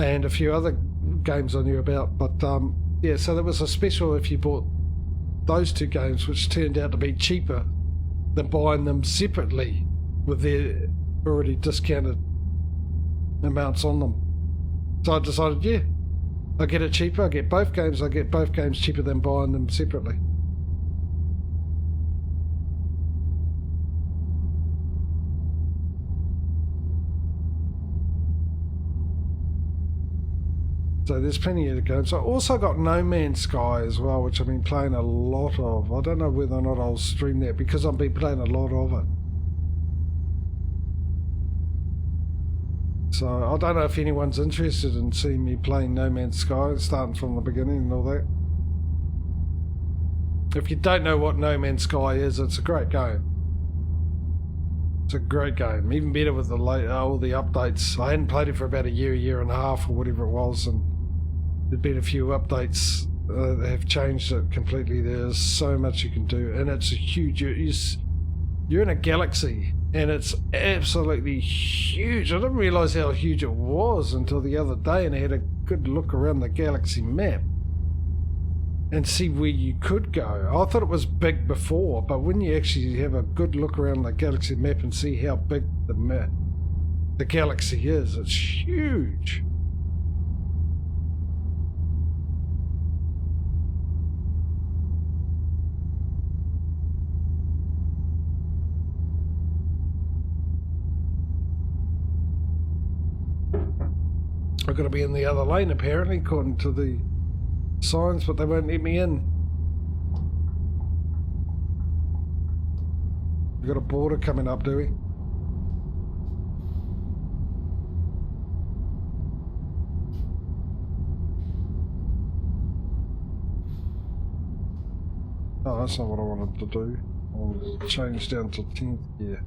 and a few other games I knew about. But yeah, so there was a special if you bought those two games, which turned out to be cheaper than buying them separately with their already discounted amounts on them. So I decided, yeah, I get it cheaper, I get both games cheaper than buying them separately. So there's plenty of games. I also got No Man's Sky as well, which I've been playing a lot of. I don't know whether or not I'll stream that because I've been playing a lot of it. So I don't know if anyone's interested in seeing me playing No Man's Sky, starting from the beginning and all that. If you don't know what No Man's Sky is, it's a great game. It's a great game, even better with the all the updates. I hadn't played it for about a year and a half or whatever it was, and there'd been a few updates that have changed it completely. There's so much you can do, and it's a huge... You're in a galaxy, and it's absolutely huge. I didn't realise how huge it was until the other day, and I had a good look around the galaxy map and see where you could go. I thought it was big before, but when you actually have a good look around the galaxy map and see how big the galaxy is, it's huge. I've got to be in the other lane apparently, according to the signs, but they won't let me in. We've got a border coming up, do we? Oh, that's not what I wanted to do. I'll change down to 10th gear.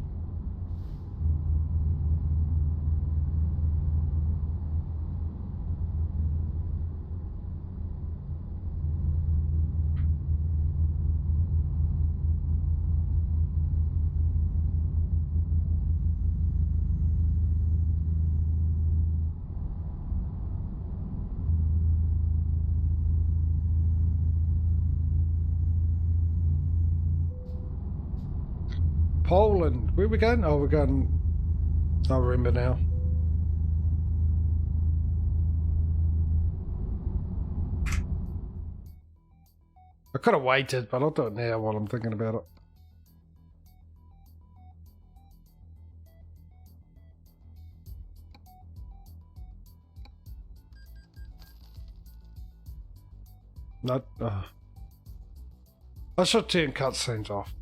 Poland. Where are we going? Oh, we're going... I remember now. I could have waited, but I'll do it now while I'm thinking about it. No. I should turn cutscenes off.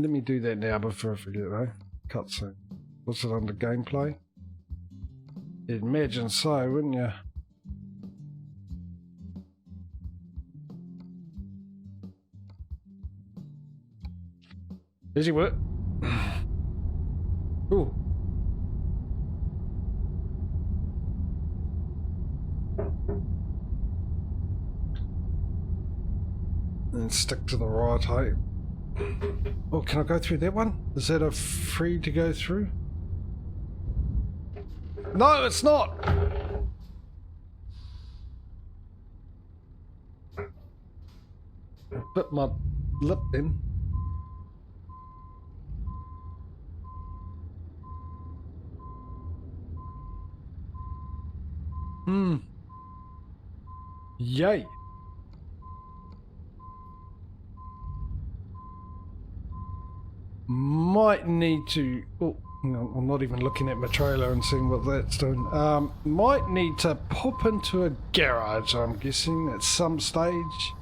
Let me do that now before I forget, though. Cutscene. What's it under gameplay? You'd imagine so, wouldn't you? Easy work. Ooh. And stick to the right, hey? Oh, can I go through that one? Is that a free to go through? No, it's not! Bit my lip then. Yay. Might need to... Oh, no, I'm not even looking at my trailer and seeing what that's doing. Might need to pop into a garage, I'm guessing, at some stage.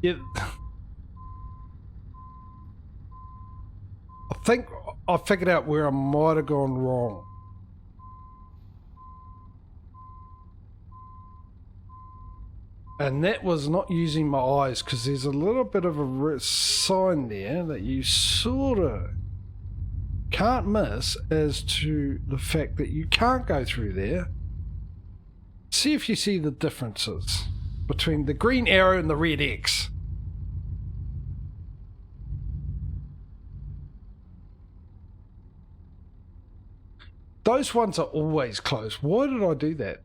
Yeah. I think I figured out where I might have gone wrong. And that was not using my eyes, because there's a little bit of a sign there that you sort of can't miss as to the fact that you can't go through there. See if you see the differences between the green arrow and the red X. Those ones are always closed. Why did I do that?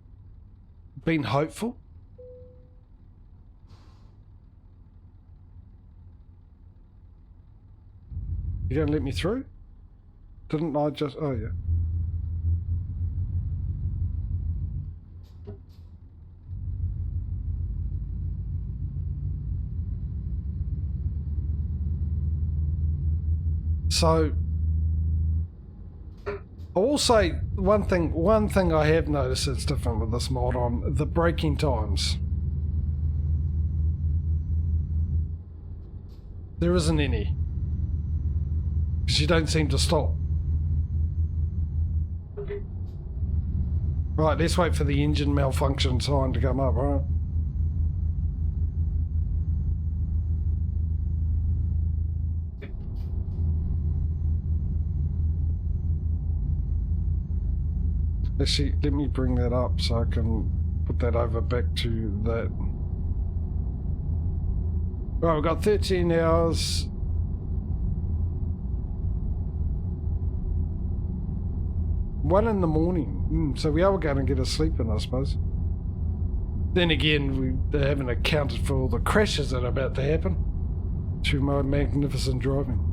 Been hopeful? You gonna let me through? Didn't I just... Oh, yeah. So... I will say one thing I have noticed that's different with this mod on the braking times. There isn't any. Because you don't seem to stop. Right, let's wait for the engine malfunction sign to come up, right? Actually, let me bring that up so I can put that over back to that. Right, we've got 13 hours. One in the morning. So we are going to get a sleep in, I suppose. Then again, they haven't accounted for all the crashes that are about to happen through my magnificent driving.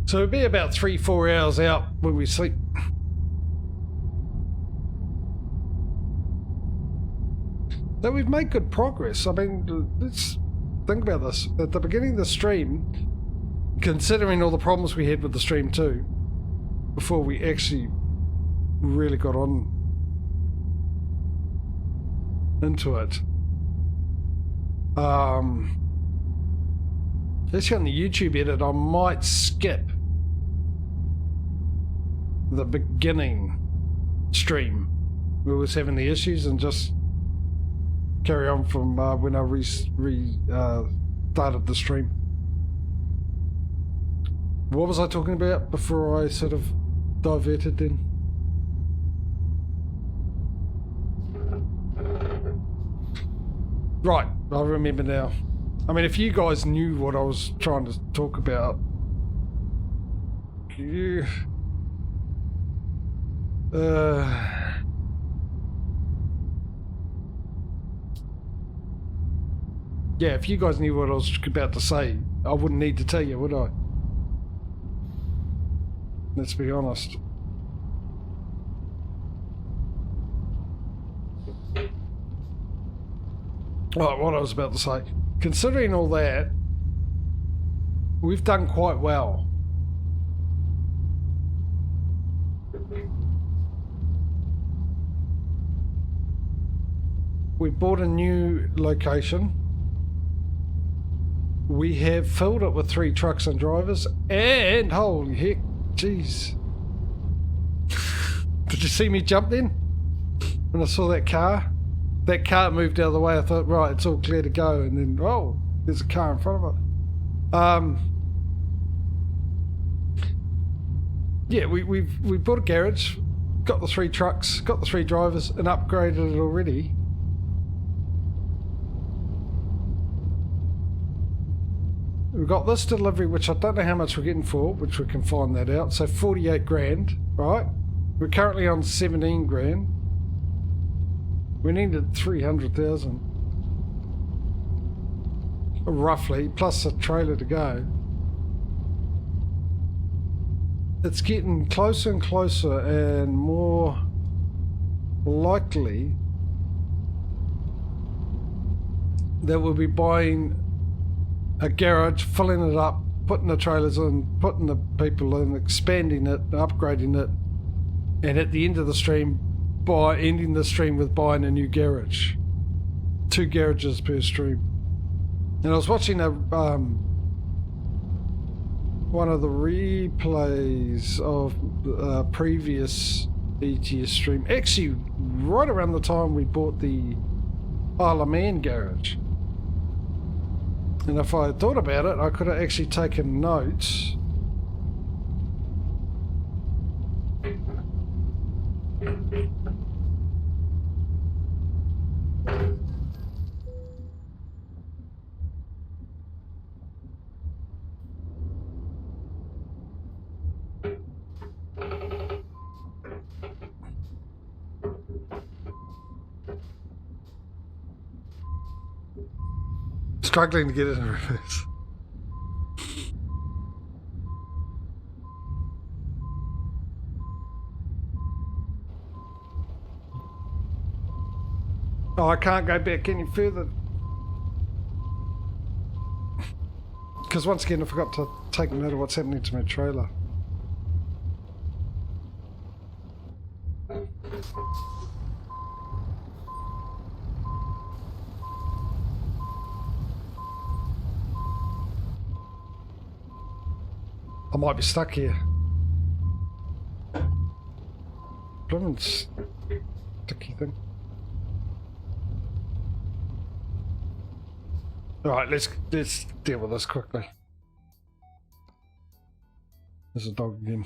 So it'll be about 3-4 hours out when we sleep. Though we've made good progress. I mean, let's think about this. At the beginning of the stream, considering all the problems we had with the stream too, before we actually really got on into it. Actually on the YouTube edit, I might skip the beginning stream where we was having the issues and just carry on from when I started the stream. What was I talking about before I sort of diverted then? Right, I remember now. I mean, if you guys knew what I was trying to talk about, you... yeah, if you guys knew what I was about to say, I wouldn't need to tell you, would I? Let's be honest. Right, what I was about to say. Considering all that, we've done quite well. We bought a new location. We have filled it with 3 trucks and drivers, and holy heck, jeez. Did you see me jump then? When I saw that car? That car moved out of the way. I thought, right, it's all clear to go, and then, oh, there's a car in front of it. Yeah, we bought a garage, got the 3 trucks, got the 3 drivers, and upgraded it already. We've got this delivery, which I don't know how much we're getting for, which we can find that out. So 48 grand, right? We're currently on 17 grand. We needed 300,000. Roughly, plus a trailer to go. It's getting closer and closer and more likely that we'll be buying a garage, filling it up, putting the trailers in, putting the people in, expanding it, upgrading it, and at the end of the stream, ending the stream with buying a new garage. 2 garages per stream. And I was watching a one of the replays of previous EGS stream. Actually, right around the time we bought the Isle of Man garage. And if I had thought about it, I could have actually taken notes. Struggling to get it in reverse. Oh, I can't go back any further. Because once again, I forgot to take note of what's happening to my trailer. I might be stuck here. Blooming sticky thing. Alright, let's deal with this quickly. There's a dog again.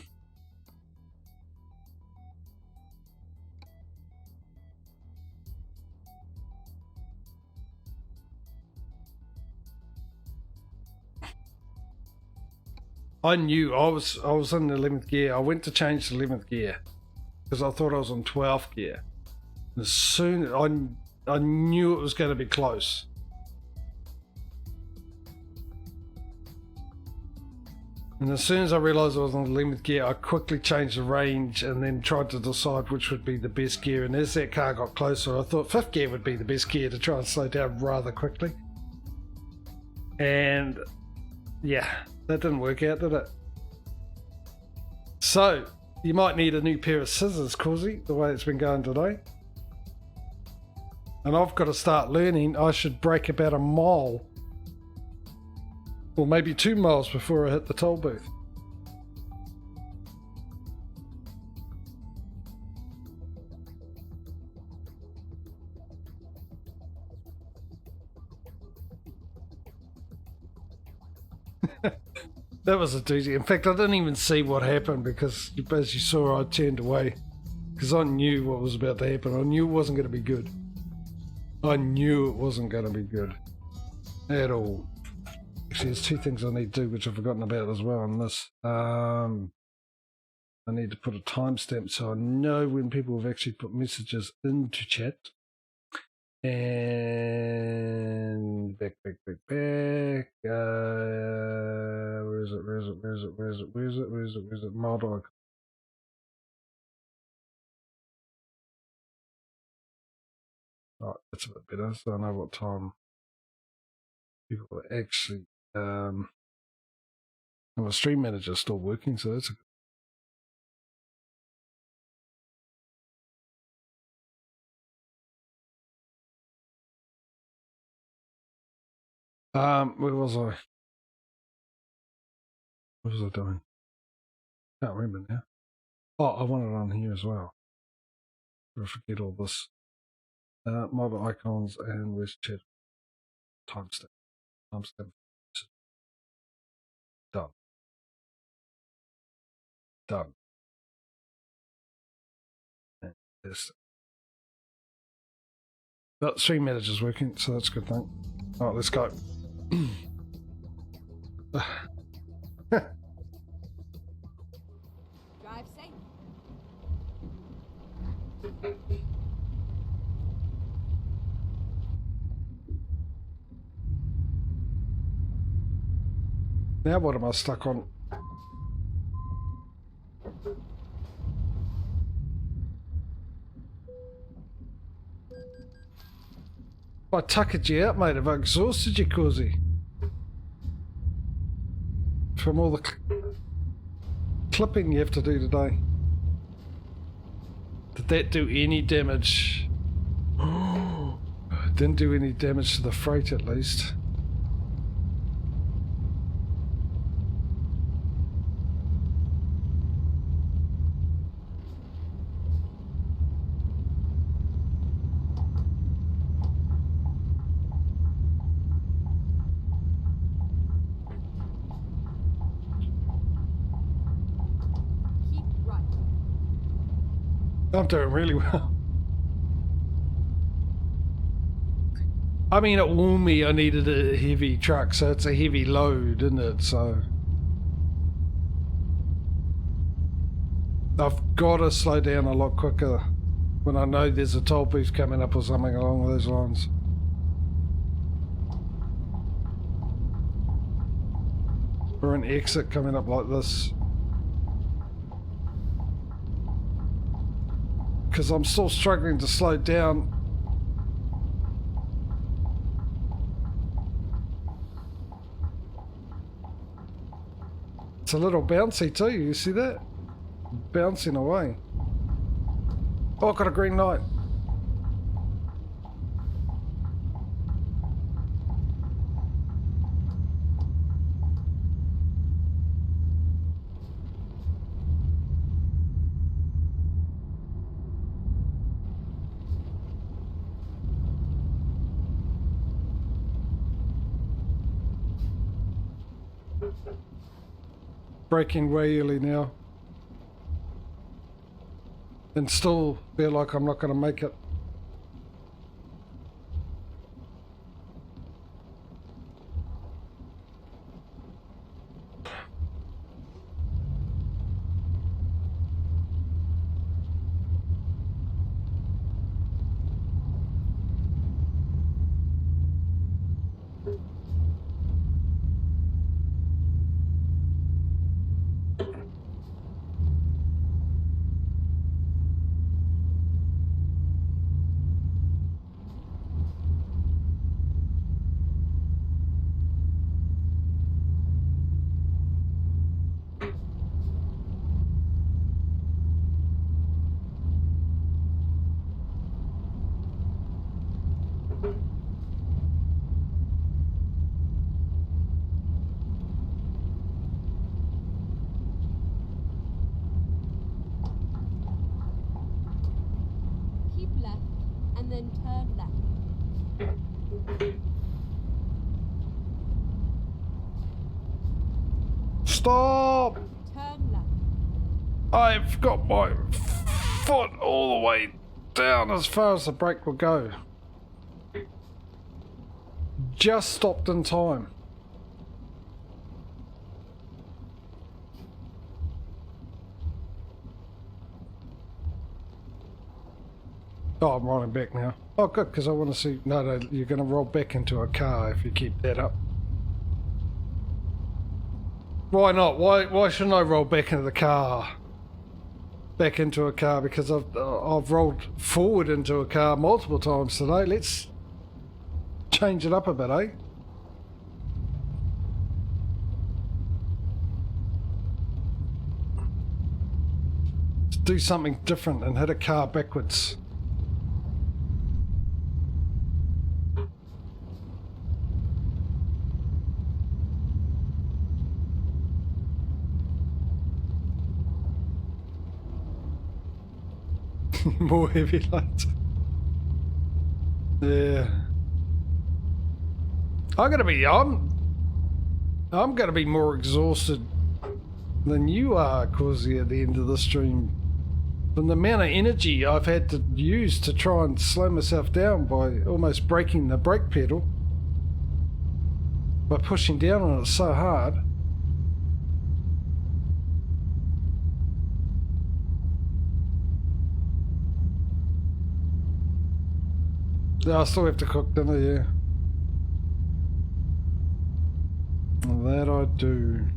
I knew I was in the 11th gear. I went to change to 11th gear because I thought I was on 12th gear. As soon I knew it was going to be close. And as soon as I realised I was on the 11th gear, I quickly changed the range and then tried to decide which would be the best gear. And as that car got closer, I thought 5th gear would be the best gear to try and slow down rather quickly. And yeah, that didn't work out, did it? So, you might need a new pair of scissors, Causey, the way it's been going today. And I've got to start learning I should brake about a mile. Or maybe 2 miles before I hit the toll booth. That was a doozy. In fact, I didn't even see what happened because, as you saw, I turned away. Because I knew what was about to happen. I knew it wasn't going to be good. I knew it wasn't going to be good. At all. Actually, there's 2 things I need to do, which I've forgotten about as well on this. I need to put a timestamp so I know when people have actually put messages into chat. And back. Where is it? Model icon. Right, that's a bit better, so I know what time people are actually. And the stream manager is still working, so that's a where was I? What was I doing? Can't remember now. Oh, I want it on here as well. I forget all this. Model icons and where's chat? Timestamp. Done. And yes. But stream manager's working, so that's a good thing. Alright, let's go. Drive safe. Now what am I stuck on? I tuckered you out, mate. Have I exhausted you, Causey? From all the clipping you have to do today. Did that do any damage? Didn't do any damage to the freight, at least. I'm doing really well. I mean, it warned me I needed a heavy truck, so it's a heavy load, isn't it? So I've got to slow down a lot quicker when I know there's a toll booth coming up or something along those lines. Or an exit coming up like this. Because I'm still struggling to slow down. It's a little bouncy too, you see that? Bouncing away. Oh, I've got a green light. Braking way early now. And still feel like I'm not going to make it. Then turn left. Stop! Turn left. I've got my foot all the way down as far as the brake will go. Just stopped in time. Oh, I'm rolling back now. Oh, good, because I want to see... No, no, you're going to roll back into a car if you keep that up. Why not? Why shouldn't I roll back into the car? Back into a car, because I've rolled forward into a car multiple times today. Let's change it up a bit, eh? Let's do something different and hit a car backwards. More heavy lights. Yeah. I'm gonna be more exhausted than you are, Causey, at the end of the stream. From the amount of energy I've had to use to try and slow myself down by almost breaking the brake pedal. By pushing down on it so hard. I still have to cook dinner, yeah. That I do.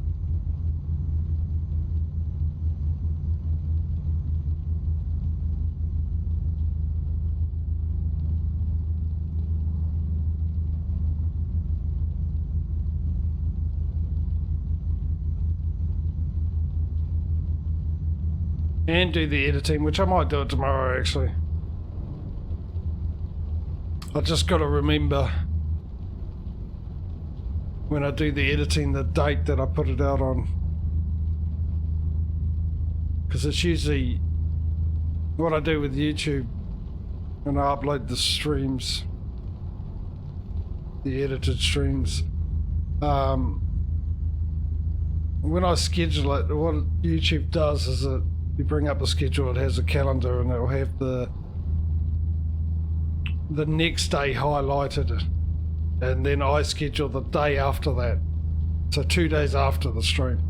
And do the editing, which I might do it tomorrow, actually. I just got to remember when I do the editing the date that I put it out on, because it's usually what I do with YouTube when I upload the streams, the edited streams. When I schedule it, what YouTube does is it you bring up the schedule, it has a calendar and it'll have the next day highlighted, and then I schedule the day after that, so 2 days after the stream.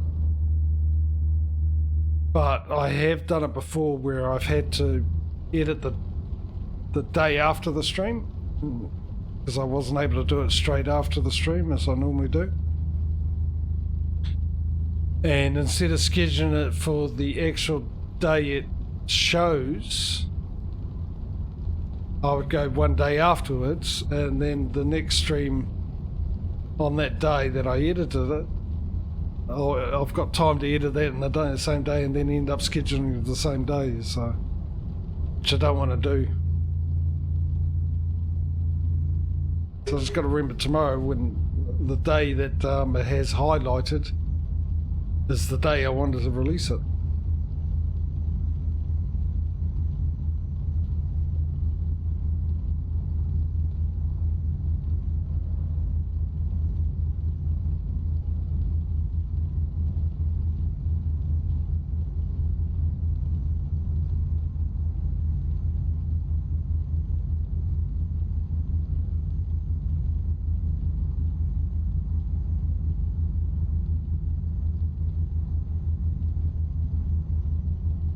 But I have done it before where I've had to edit the day after the stream because I wasn't able to do it straight after the stream as I normally do. And instead of scheduling it for the actual day it shows, I would go 1 day afterwards, and then the next stream on that day that I edited it, I've got time to edit that in the same day and then end up scheduling it the same day, so, which I don't want to do. So I just got to remember tomorrow, when the day that it has highlighted is the day I wanted to release it.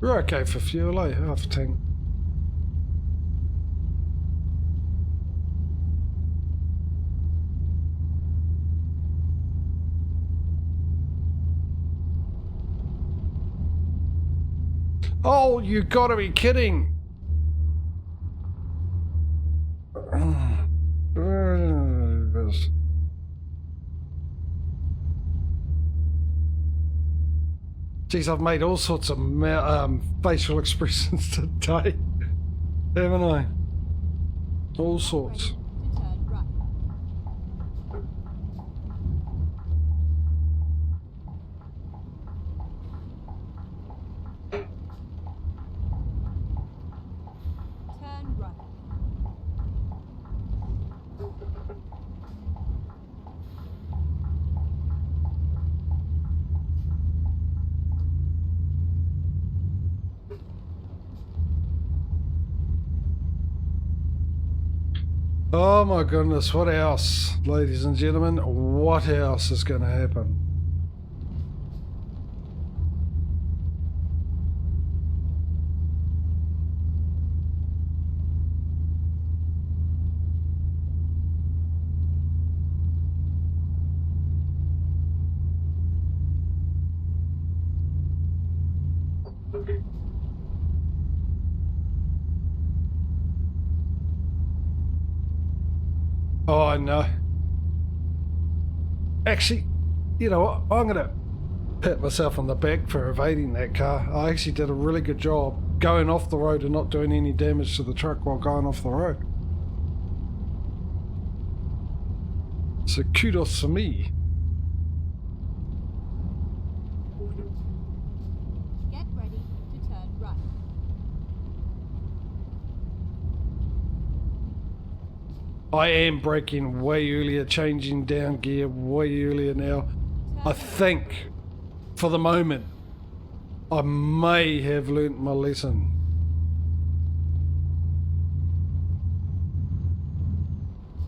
We're okay for fuel, eh? Half a tank. Oh, you gotta be kidding! Geez, I've made all sorts of facial expressions today, haven't I? All sorts. To turn right. Turn right. Oh my goodness, what else, ladies and gentlemen? What else is going to happen? Oh, I know. Actually, you know what? I'm going to pat myself on the back for evading that car. I actually did a really good job going off the road and not doing any damage to the truck while going off the road. So kudos to me. Get ready to turn right. I am braking way earlier, changing down gear way earlier now. I think, for the moment, I may have learnt my lesson.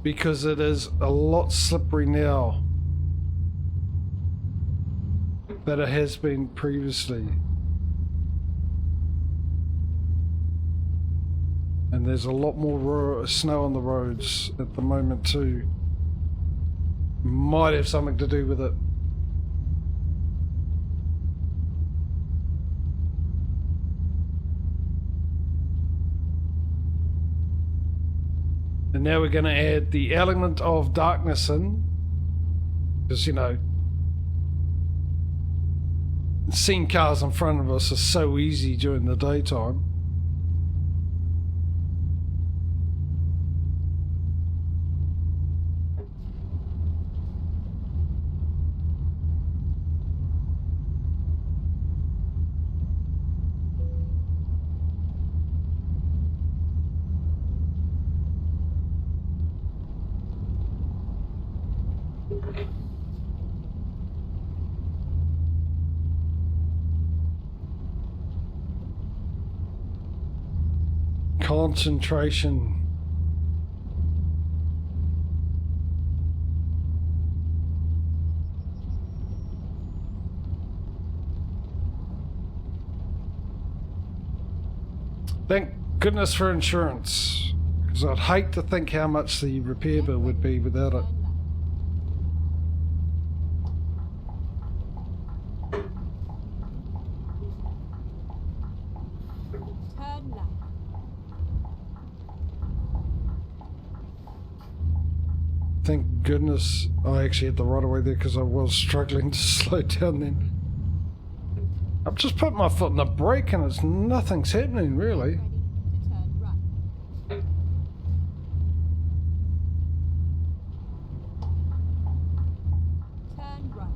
Because it is a lot slippery now than it has been previously. And there's a lot more snow on the roads at the moment too. Might have something to do with it. And now we're going to add the element of darkness in. Because, you know, seeing cars in front of us is so easy during the daytime. concentration. Thank goodness for insurance, because I'd hate to think how much the repair bill would be without it. Turn left. Thank goodness I actually had the right of way there, because I was struggling to slow down then. I've just put my foot on the brake and nothing's happening really. Ready to turn right. Turn right.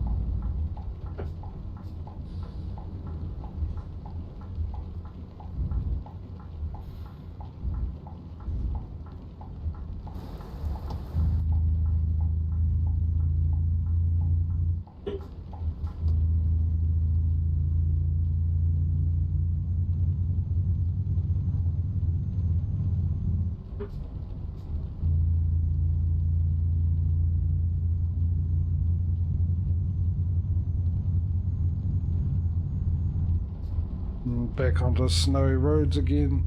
Back onto snowy roads again.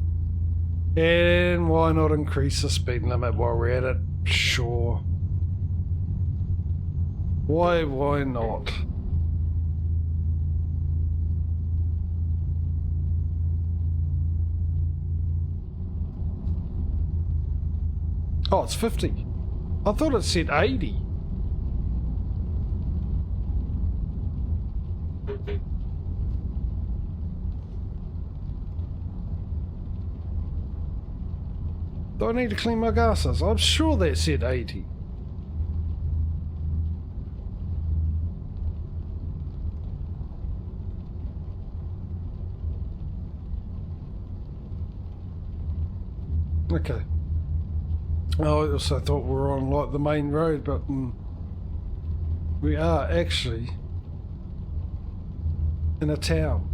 And why not increase the speed limit while we're at it? Sure. Why not? Oh, it's 50. I thought it said 80. Do I need to clean my glasses? I'm sure that said 80. Okay. I also thought we were on like the main road, but we are actually in a town.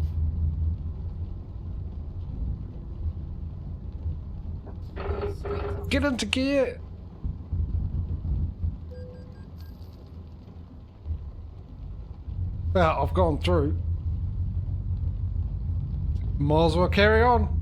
Go straight on. Get into gear! Well, I've gone through. Might as well carry on.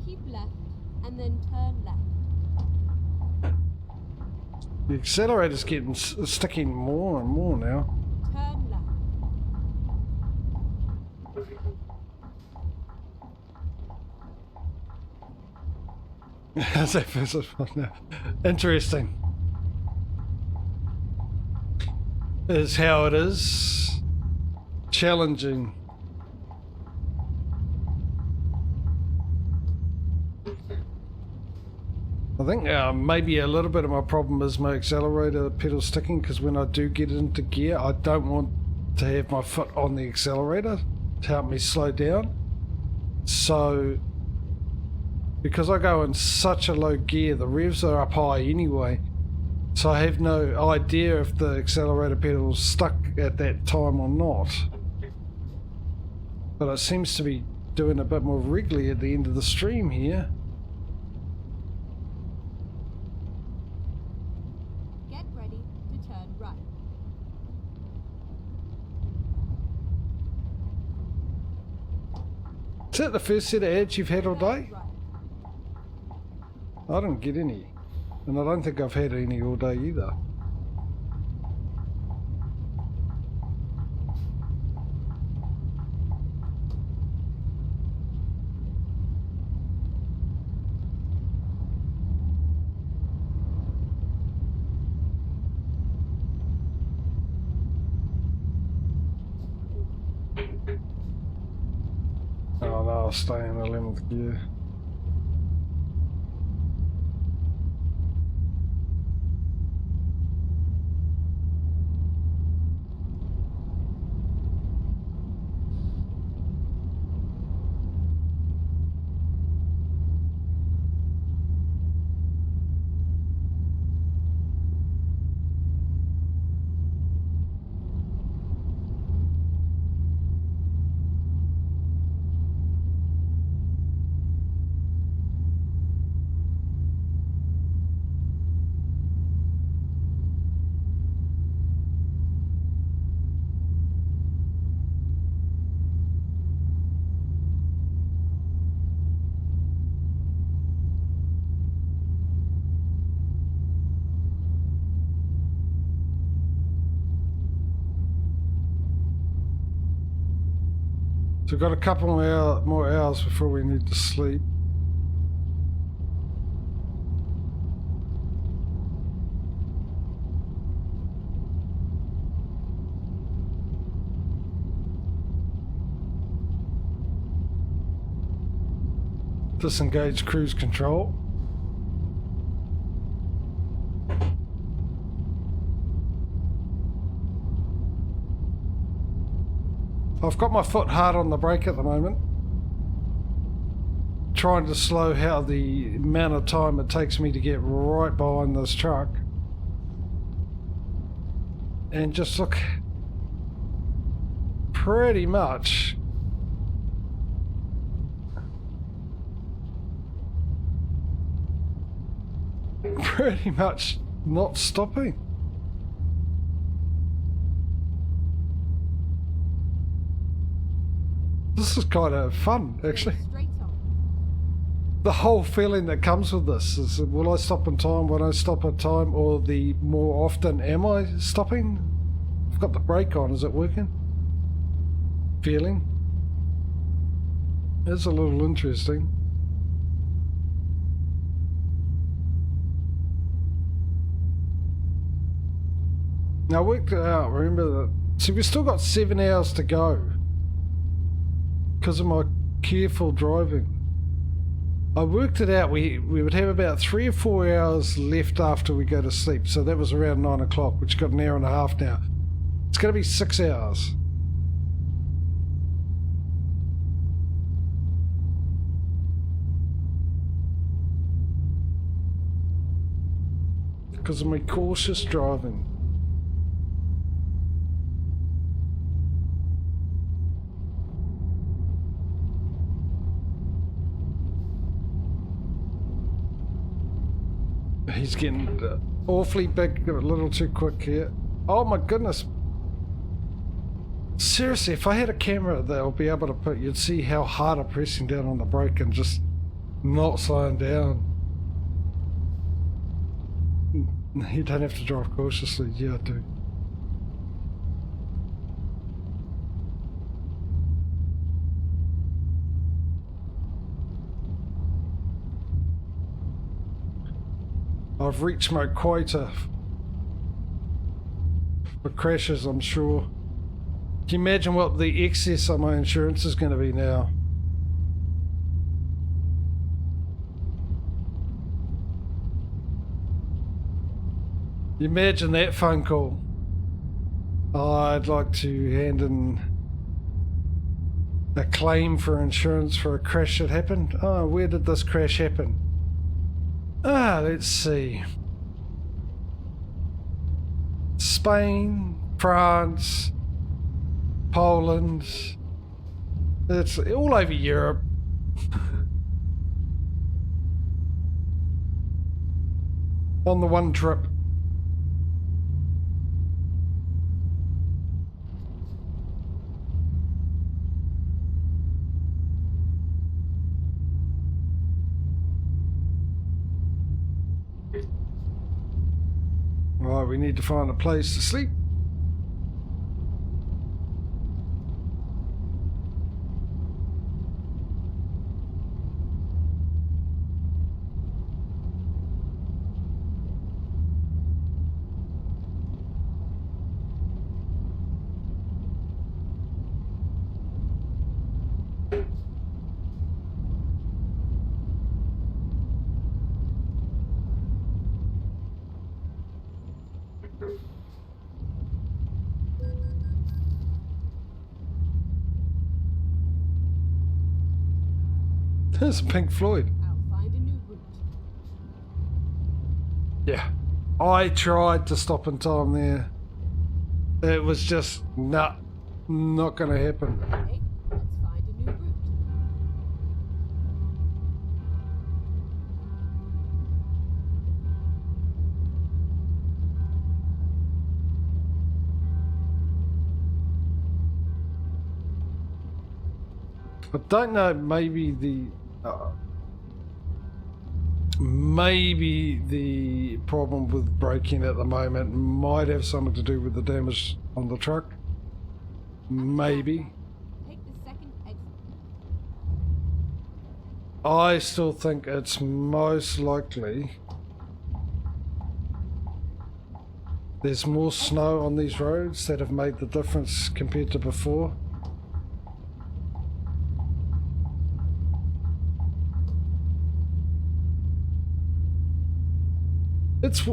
Keep left and then turn left. The accelerator's getting sticking more and more now. Turn left. How's that first one now? Interesting. Is how it is. Challenging. I think maybe a little bit of my problem is my accelerator pedal sticking, because when I do get into gear, I don't want to have my foot on the accelerator to help me slow down. So, because I go in such a low gear, the revs are up high anyway, so I have no idea if the accelerator pedal is stuck at that time or not. But it seems to be doing a bit more regularly at the end of the stream here. Get ready to turn right. Is that the first set of ads you've had all day? Turn right. I didn't get any. And I don't think I've had any all day either. Oh no, I'll stay in 11th gear. So we've got a couple more hours before we need to sleep. Disengage cruise control. I've got my foot hard on the brake at the moment. Trying to slow how the amount of time it takes me to get right behind this truck. And just look, pretty much not stopping. This is kind of fun, actually. Straight on. The whole feeling that comes with this is, will I stop in time, won't I stop in time, or the more often, am I stopping? I've got the brake on, is it working? Feeling? It's a little interesting. Now I worked it out, remember that. See, we've still got 7 hours to go because of my careful driving. I worked it out, we would have about 3 or 4 hours left after we go to sleep, so that was around 9 o'clock, which got an hour and a half now. It's going to be 6 hours. Because of my cautious driving. He's getting awfully big, a little too quick here. Oh my goodness. Seriously, if I had a camera that I'll be able to put, you'd see how hard I'm pressing down on the brake and just not slowing down. You don't have to drive cautiously. Yeah, I do. I've reached my quota for crashes, I'm sure. Can you imagine what the excess of my insurance is going to be now? You imagine that phone call. Oh, I'd like to hand in a claim for insurance for a crash that happened. Oh, where did this crash happen? Let's see. Spain, France, Poland. It's all over Europe. On the one trip. Right, we need to find a place to sleep. There's Pink Floyd. I'll find a new route. Yeah. I tried to stop in time there. It was just not going to happen. Okay, let's find a new route. I don't know, maybe the problem with braking at the moment might have something to do with the damage on the truck. Maybe. Take the second exit I still think it's most likely there's more snow on these roads that have made the difference compared to before.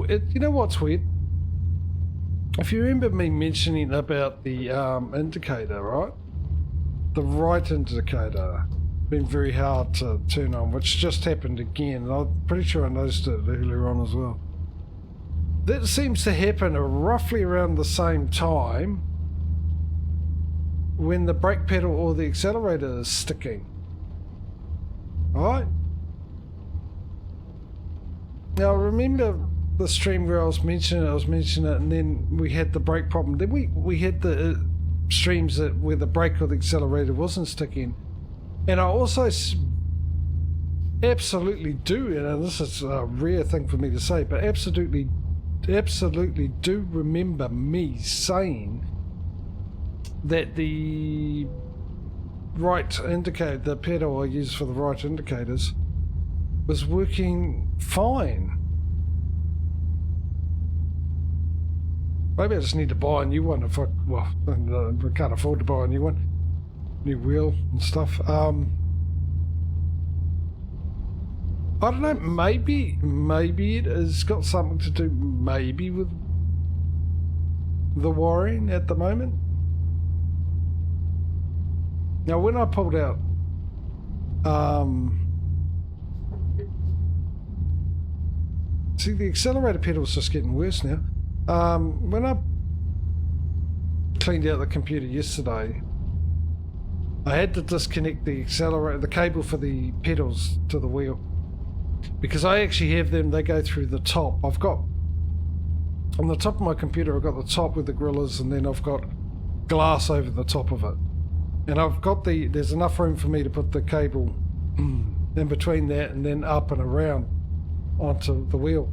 You know what's weird? If you remember me mentioning about the indicator, right? The right indicator been very hard to turn on, which just happened again. And I'm pretty sure I noticed it earlier on as well. That seems to happen roughly around the same time when the brake pedal or the accelerator is sticking. Alright? Now remember the stream where I was mentioning it, and then we had the brake problem. Then we had the streams where the brake or the accelerator wasn't sticking. And I also absolutely do, and this is a rare thing for me to say, but absolutely do remember me saying that the right indicator, the pedal I use for the right indicators, was working fine. Maybe I just need to buy a new one if I can't afford to buy a new one. New wheel and stuff. I don't know, maybe it has got something to do maybe with the wiring at the moment. Now when I pulled out see, the accelerator pedal's just getting worse now. When I cleaned out the computer yesterday, I had to disconnect the accelerator, the cable for the pedals to the wheel, because I actually have them, they go through the top. I've got, on the top of my computer, I've got the top with the grill is, and then I've got glass over the top of it. And I've got there's enough room for me to put the cable in between that and then up and around onto the wheel.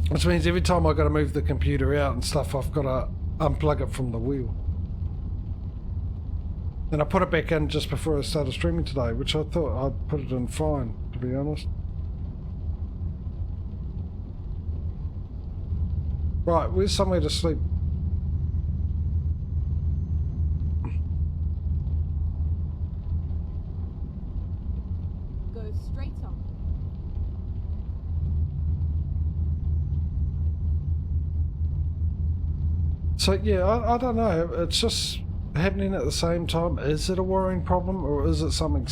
Which means every time I've got to move the computer out and stuff, I've got to unplug it from the wheel. And I put it back in just before I started streaming today, which I thought I'd put it in fine, to be honest. Right, where's somewhere to sleep? Go straight on. So yeah, I don't know, it's just happening at the same time. Is it a wiring problem, or is it something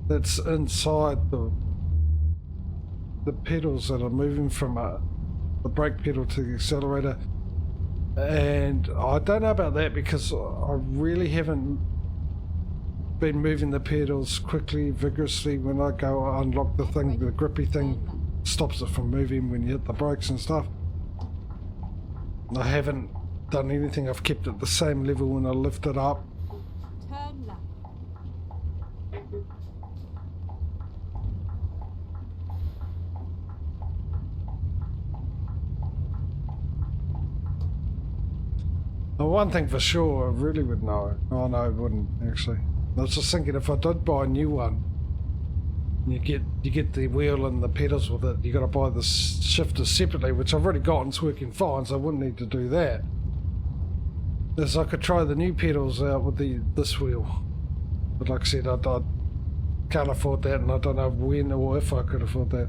that's inside the pedals that are moving from the brake pedal to the accelerator? And I don't know about that, because I really haven't been moving the pedals quickly, vigorously. When I go unlock the thing, the grippy thing stops it from moving when you hit the brakes and stuff. I haven't done anything. I've kept it the same level when I lift it up. Turn left. Well, one thing for sure, I really would know. Oh no, I wouldn't actually. I was just thinking, if I did buy a new one, you get the wheel and the pedals with it. You got to buy the shifters separately, which I've already got and it's working fine, so I wouldn't need to do that. As I could try the new pedals out with this wheel, but like I said, I can't afford that, and I don't know when or if I could afford that.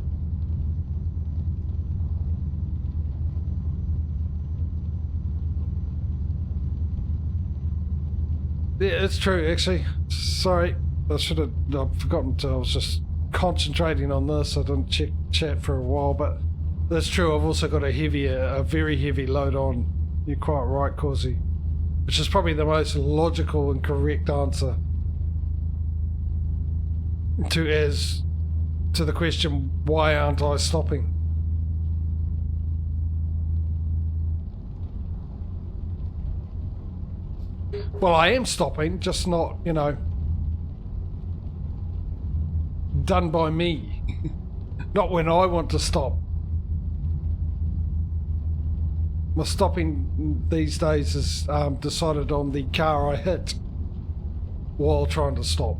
Yeah, it's true actually. Sorry, I've forgotten to. I was just concentrating on this. I didn't check chat for a while, but that's true. I've also got a very heavy load on. You're quite right, Causey. Which is probably the most logical and correct answer to the question, why aren't I stopping? Well, I am stopping, just not, you know, done by me. Not when I want to stop. My stopping these days is decided on the car I hit. while trying to stop.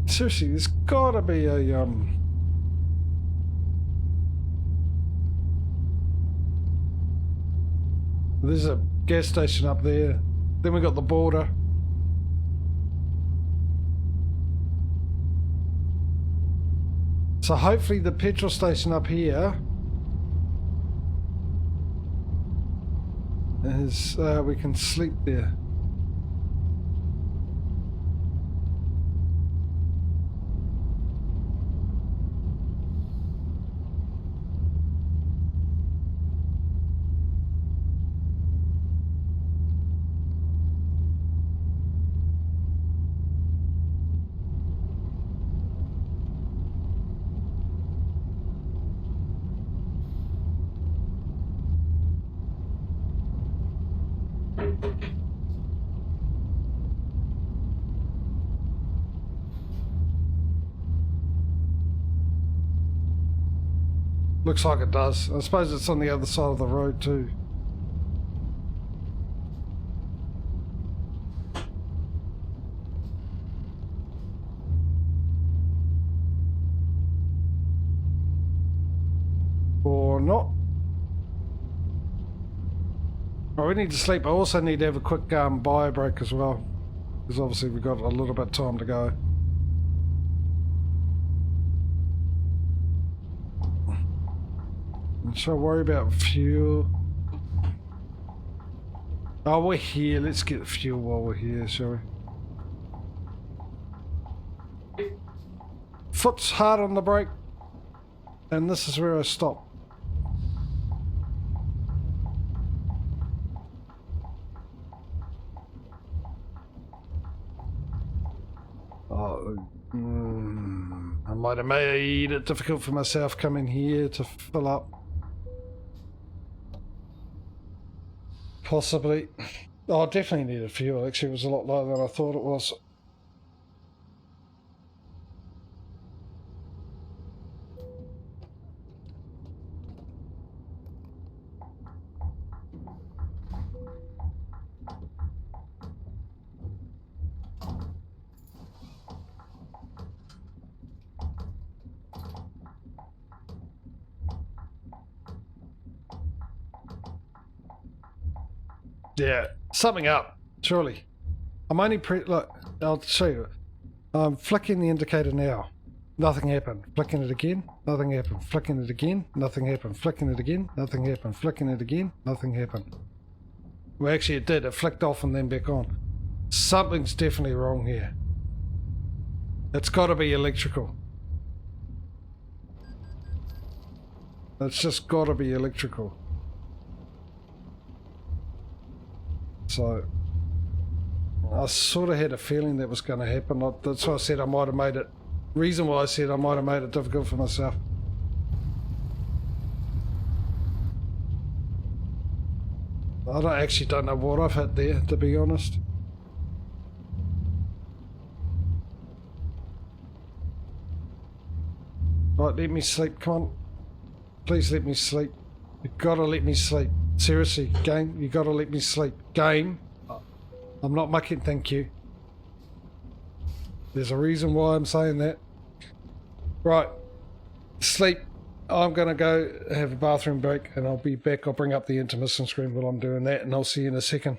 Seriously, there's gotta be a there's a gas station up there. Then we got the border. So hopefully the petrol station up here is we can sleep there. Looks like it does. I suppose it's on the other side of the road too. Or not. Oh, we need to sleep. I also need to have a quick bio break as well, because obviously we've got a little bit of time to go. Shall I worry about fuel? Oh, we're here. Let's get fuel while we're here, shall we? Foot's hard on the brake. And this is where I stop. Oh, I might have made it difficult for myself coming here to fill up. Possibly. Oh, I definitely needed fuel. Actually, it was a lot lower than I thought it was. Yeah, something up, surely. I'm only look, I'll show you. I'm flicking the indicator now. Nothing happened. Flicking it again, nothing happened. Flicking it again, nothing happened. Flicking it again, nothing happened. Flicking it again, nothing happened. Well, actually it did. It flicked off and then back on. Something's definitely wrong here. It's got to be electrical. It's just got to be electrical. So, I sort of had a feeling that was going to happen. That's why I said I might have made it. Reason why I said I might have made it difficult for myself. I don't know what I've hit there, to be honest. Right, let me sleep. Come on. Please let me sleep. You've got to let me sleep. Seriously, game, you gotta let me sleep. Game, I'm not mucking, thank you. There's a reason why I'm saying that. Right, sleep. I'm gonna go have a bathroom break and I'll be back. I'll bring up the intermission screen while I'm doing that and I'll see you in a second.